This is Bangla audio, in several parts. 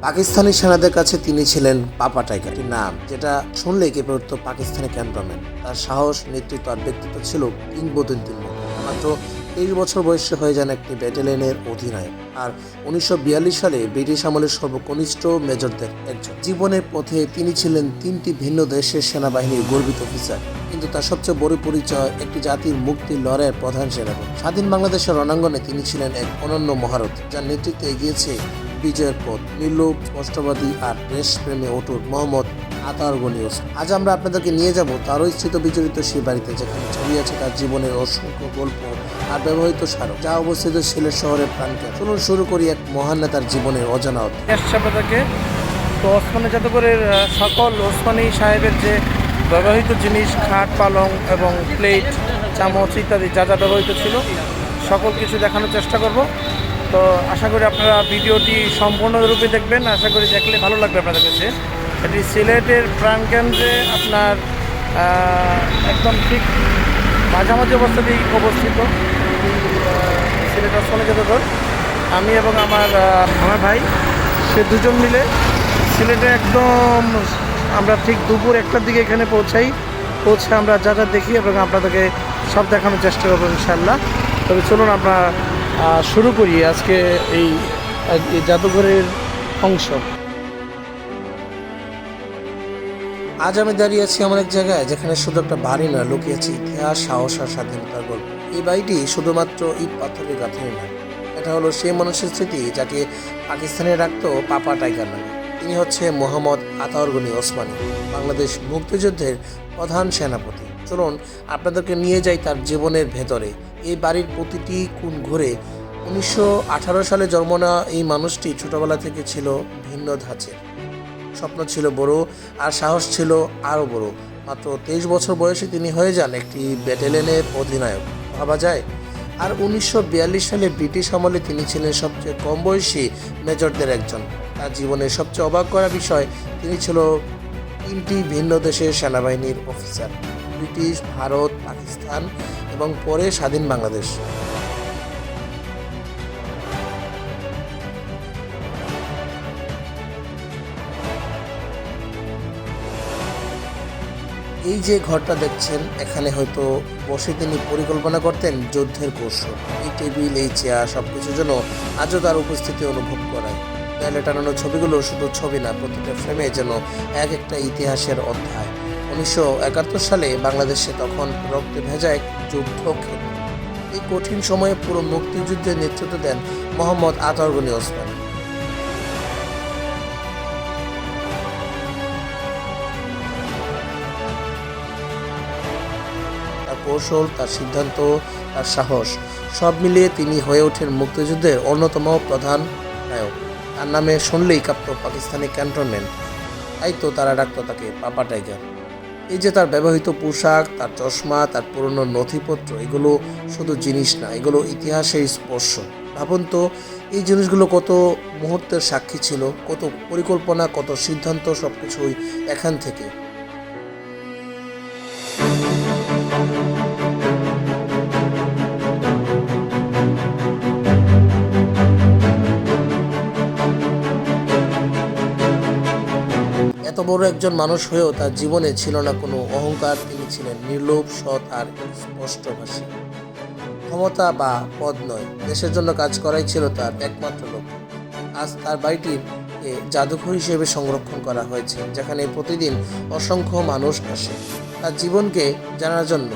পাকিস্তানি সেনাদের কাছে তিনি ছিলেন পাপা টাইগার, একটি নাম যেটা শুনলে কেঁপে উঠত পাকিস্তানি ক্যান্টনমেন্ট। তার সাহস, নেতৃত্ব আর ব্যক্তিত্ব ছিল কিংবদন্তির মতো। মাত্র 23 বছর বয়সে হয়ে যান একটি ব্যাটালিয়নের অধিনায়ক, আর 1942 সালে ব্রিটিশ আমলের সর্বকনিষ্ঠ মেজরদের একজন। জীবনের পথে তিনি ছিলেন 3টি ভিন্ন দেশের সেনাবাহিনীর গর্বিত অফিসার, কিন্তু তার সবচেয়ে বড় পরিচয় একটি জাতির মুক্তির লড়াইয়ের প্রধান সেনাপতি। স্বাধীন বাংলাদেশের রণাঙ্গনে তিনি ছিলেন এক অনন্য মহারথী, যার নেতৃত্বে এগিয়েছে বিজয়ের পথ, নির্লোভ, স্পষ্টবাদী আর দেশপ্রেমে অটুট মোহাম্মদ আতাউর গনি ওসমানী। আজ আমরা আপনাদেরকে নিয়ে যাব তারই স্থিত বিচরিত সেই বাড়িতে, যেখানে ছড়িয়ে আছে তার জীবনের অসংখ্য গল্প আর ব্যবহৃত স্মারক, যা অবস্থিত সিলেট শহরের প্রাণকেন্দ্র। চলুন শুরু করি এক মহান নেতার জীবনের অজানা অধ্যায়। তো ওসমানী জাদুঘরের সকল ওসমানী সাহেবের যে ব্যবহৃত জিনিস, খাট, পালং এবং প্লেট, চামচ ইত্যাদি যা যা ব্যবহৃত ছিল সকল কিছু দেখানোর চেষ্টা করব। তো আশা করি আপনারা ভিডিওটি সম্পূর্ণরূপে দেখবেন। আশা করি দেখলে ভালো লাগবে আপনাদের কাছে। এটি সিলেটের প্রাণকেন্দ্রে আপনার একদম ঠিক মাঝামাঝি অবস্থাতেই অবস্থিত সিলেট ওসমানী জাদুঘর। আমি এবং আমার ভাই সে দুজন মিলে সিলেটে একদম আমরা ঠিক দুপুর 1টার দিকে এখানে পৌঁছে আমরা যা যা দেখি এবং আপনাদেরকে সব দেখানোর চেষ্টা করবো ইনশাল্লাহ। তবে চলুন আমরা শুরু করি আজকে এই জাদুঘরের অংশ। আজ আমি দাঁড়িয়ে আছি এমন এক জায়গায় যেখানে শুধু একটা বাড়ি নয়, লুকিয়েছে ইতিহাস, সাহস আর স্বাধীনতার গল্প। এই বাড়িটি শুধুমাত্র ইট পাথরের গাঁথনি নয়, এটা হলো সেই মানুষের স্মৃতি যাকে পাকিস্তানে রাখতো পাপা টাইগার নামে। তিনি হচ্ছে মোহাম্মদ আতাউর গনি ওসমানী, বাংলাদেশ মুক্তিযুদ্ধের প্রধান সেনাপতি। চলুন আপনাদেরকে নিয়ে যাই তার জীবনের ভেতরে। এই বাড়ির প্রতিটি কোণ ঘুরে 1918 সালে জন্ম নেওয়া এই মানুষটি ছোটবেলা থেকে ছিল ভিন্ন ধাঁচের। স্বপ্ন ছিল বড় আর সাহস ছিল আরও বড়। মাত্র 23 বছর বয়সে তিনি হয়ে যান একটি ব্যাটালিয়নের অধিনায়ক, ভাবা যায়। আর 1942 সালে ব্রিটিশ আমলে তিনি ছিলেন সবচেয়ে কম বয়সী মেজরদের একজন। তার জীবনের সবচেয়ে অবাক করা বিষয়, তিনি ছিল 3টি ভিন্ন দেশের সেনাবাহিনীর অফিসার: ব্রিটিশ, ভারত, পাকিস্তান এবং পরে স্বাধীন বাংলাদেশ। এই যে ঘরটা দেখছেন, এখানে হয়তো বসে তিনি পরিকল্পনা করতেন যুদ্ধের কৌশল। এই টেবিল, এই চেয়ার সবকিছু যেন আজও তার উপস্থিতি অনুভব করায়। দেয়ালে টানানো ছবিগুলো শুধু ছবি না, প্রতিটা ফ্রেমে যেন এক একটা ইতিহাসের অধ্যায়। 1971 সালে বাংলাদেশে তখন রক্তে ভেজা এক যুদ্ধক্ষেত্র। এই কঠিন সময়ে পুরো মুক্তিযুদ্ধের নেতৃত্ব দেন মোহাম্মদ আতাউর গনি ওসমানী। তার কৌশল, তার সিদ্ধান্ত, তার সাহস সব মিলিয়ে তিনি হয়ে ওঠেন মুক্তিযুদ্ধের অন্যতম প্রধান নায়ক। তার নামে শুনলেই কাঁপত পাকিস্তানি ক্যান্টনমেন্ট, তাই তো তারা ডাকতো তাকে পাপা টাইগার। এই যে তার ব্যবহৃত পোশাক, তার চশমা, তার পুরনো নথিপত্র, এগুলো শুধু জিনিস না, এগুলো ইতিহাসের স্পর্শ। ভাবুন তো, এই জিনিসগুলো কত মুহূর্তের সাক্ষী ছিল, কত পরিকল্পনা, কত সিদ্ধান্ত, সবকিছুই এখান থেকে। এত বড় একজন মানুষ হয়েও তার জীবনে ছিল না কোনো অহংকার। তিনি ছিলেন নির্লোভ, সৎ আর স্পষ্টভাষী। ক্ষমতা বা পদ নয়, দেশের জন্য কাজ করাই ছিল তার একমাত্র লক্ষ্য। আজ তার বাড়িটির জাদুঘর হিসেবে সংরক্ষণ করা হয়েছে, যেখানে প্রতিদিন অসংখ্য মানুষ আসে তার জীবনকে জানার জন্য,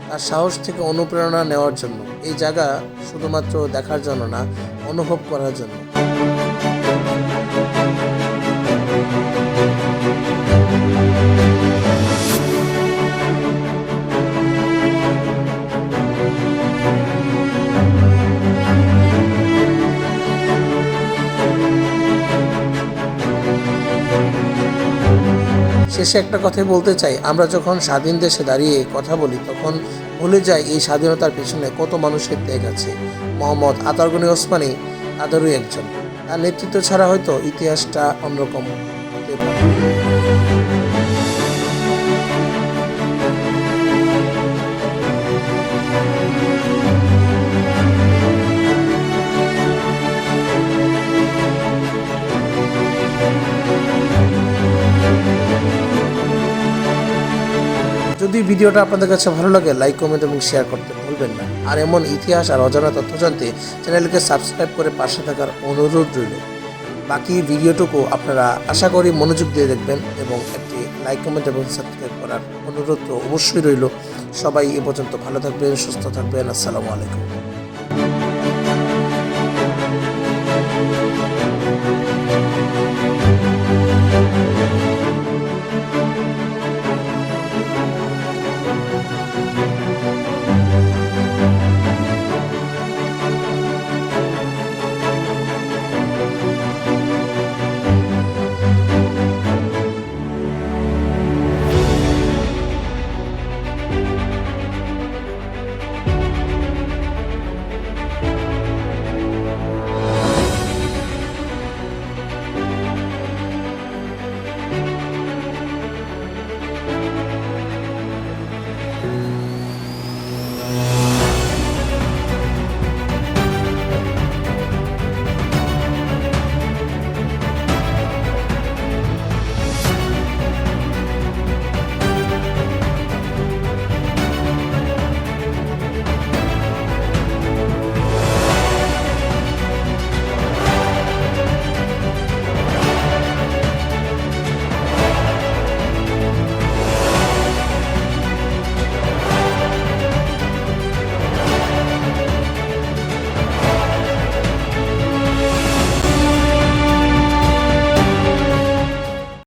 তার সাহস থেকে অনুপ্রেরণা নেওয়ার জন্য। এই জায়গা শুধুমাত্র দেখার জন্য না, অনুভব করার জন্য। শেষে একটা কথাই বলতে চাই, আমরা যখন স্বাধীন দেশে দাঁড়িয়ে কথা বলি, তখন ভুলে যাই এই স্বাধীনতার পেছনে কত মানুষের ত্যাগ আছে। মোহাম্মদ আতাউর গনি ওসমানী তাদেরই একজন। তার নেতৃত্ব ছাড়া হয়তো ইতিহাসটা অন্যরকম হতে পারে। যদি ভিডিওটা আপনাদের কাছে ভালো লাগে লাইক কমেন্ট এবং শেয়ার করতে ভুলবেন না। আর এমন ইতিহাস আর অজানা তথ্য জানতে চ্যানেলকে সাবস্ক্রাইব করে পাশে থাকার অনুরোধ রইল। বাকি ভিডিওটুকু আপনারা আশা করি মনোযোগ দিয়ে দেখবেন এবং একটি লাইক কমেন্ট এবং সাবস্ক্রাইব করার অনুরোধ তো অবশ্যই রইল। সবাই এ পর্যন্ত ভালো থাকবেন, সুস্থ থাকবেন। আসসালামু আলাইকুম।